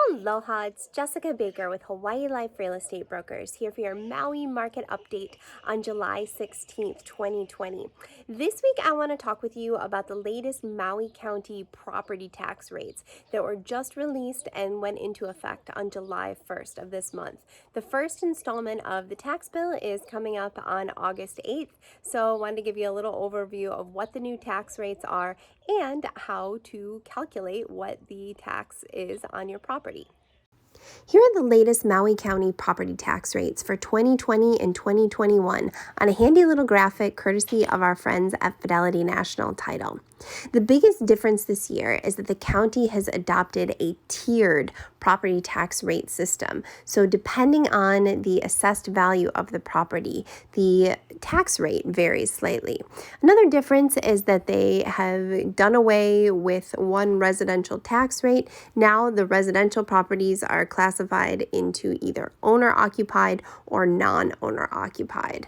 Aloha, it's Jessica Baker with Hawaii Life Real Estate Brokers here for your Maui market update on July 16th, 2020. This week, I want to talk with you about the latest Maui County property tax rates that were just released and went into effect on July 1st of this month. The first installment of the tax bill is coming up on August 8th, so I wanted to give you a little overview of what the new tax rates are and how to calculate what the tax is on your property. Here are the latest Maui County property tax rates for 2020 and 2021 on a handy little graphic courtesy of our friends at Fidelity National Title. The biggest difference this year is that the county has adopted a tiered property tax rate system. So depending on the assessed value of the property, the tax rate varies slightly. Another difference is that they have done away with one residential tax rate. Now the residential properties are classified into either owner-occupied or non-owner occupied.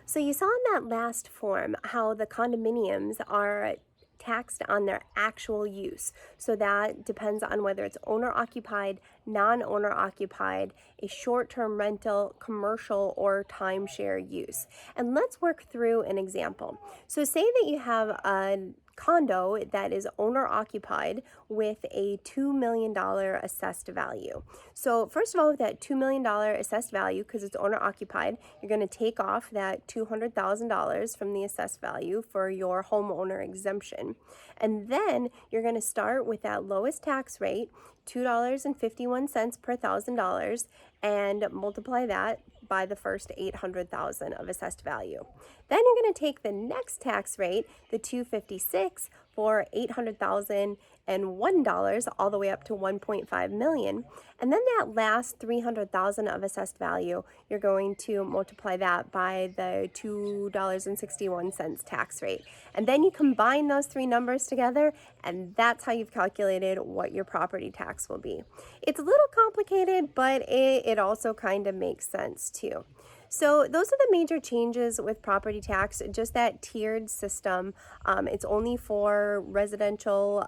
So you saw in that last form how the condominiums are taxed on their actual use. So that depends on whether it's owner occupied, non-owner occupied, a short-term rental, commercial, or timeshare use. And let's work through an example. So say that you have a condo that is owner occupied with a $2 million assessed value. So first of all, with that $2 million assessed value, because it's owner occupied, you're going to take off that $200,000 from the assessed value for your homeowner exemption. And then you're going to start with that lowest tax rate, $2.51 per $1,000, and multiply that by the first $800,000 of assessed value. Then you're going to take the next tax rate, the $256 for $800,001 all the way up to $1.5 million. And then that last $300,000 of assessed value, you're going to multiply that by the $2.61 tax rate. And then you combine those three numbers together, and that's how you've calculated what your property tax will be. It's a little complicated, but it also kind of makes sense too. So those are the major changes with property tax, just that tiered system. It's only for residential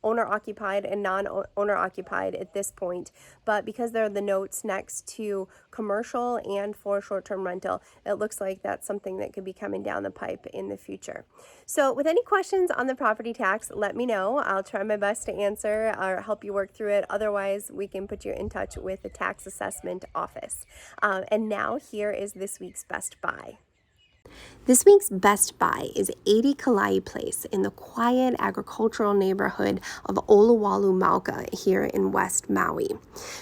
owner-occupied and non-owner-occupied at this point, but because there are the notes next to commercial and for short-term rental, it looks like that's something that could be coming down the pipe in the future. So with any questions on the property tax, let me know. I'll try my best to answer or help you work through it. Otherwise, we can put you in touch with the tax assessment office. And now here is this week's Best Buy. This week's Best Buy is 80 Kalai Place in the quiet agricultural neighborhood of Oluwalu Mauka here in West Maui.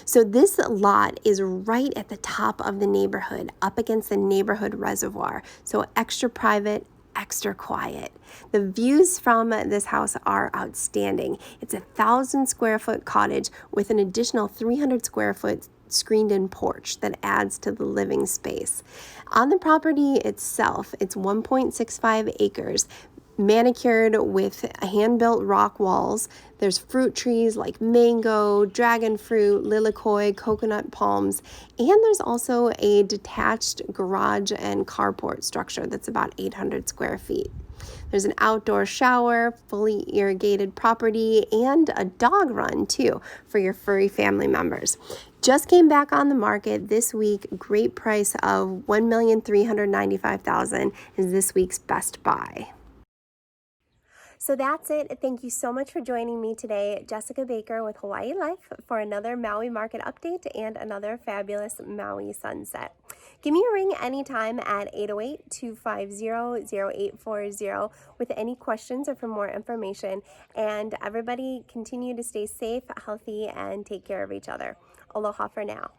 So this lot is right at the top of the neighborhood, up against the neighborhood reservoir. So extra private, extra quiet. The views from this house are outstanding. It's a 1,000 square foot cottage with an additional 300 square foot screened-in porch that adds to the living space. On the property itself, it's 1.65 acres, manicured with hand-built rock walls. There's fruit trees like mango, dragon fruit, lilikoi, coconut palms, and there's also a detached garage and carport structure that's about 800 square feet. There's an outdoor shower, fully irrigated property, and a dog run too for your furry family members. Just came back on the market this week. Great price of $1,395,000 is this week's Best Buy. So that's it. Thank you so much for joining me today, Jessica Baker with Hawaii Life, for another Maui market update and another fabulous Maui sunset. Give me a ring anytime at 808-250-0840 with any questions or for more information. And everybody continue to stay safe, healthy, and take care of each other. Aloha for now.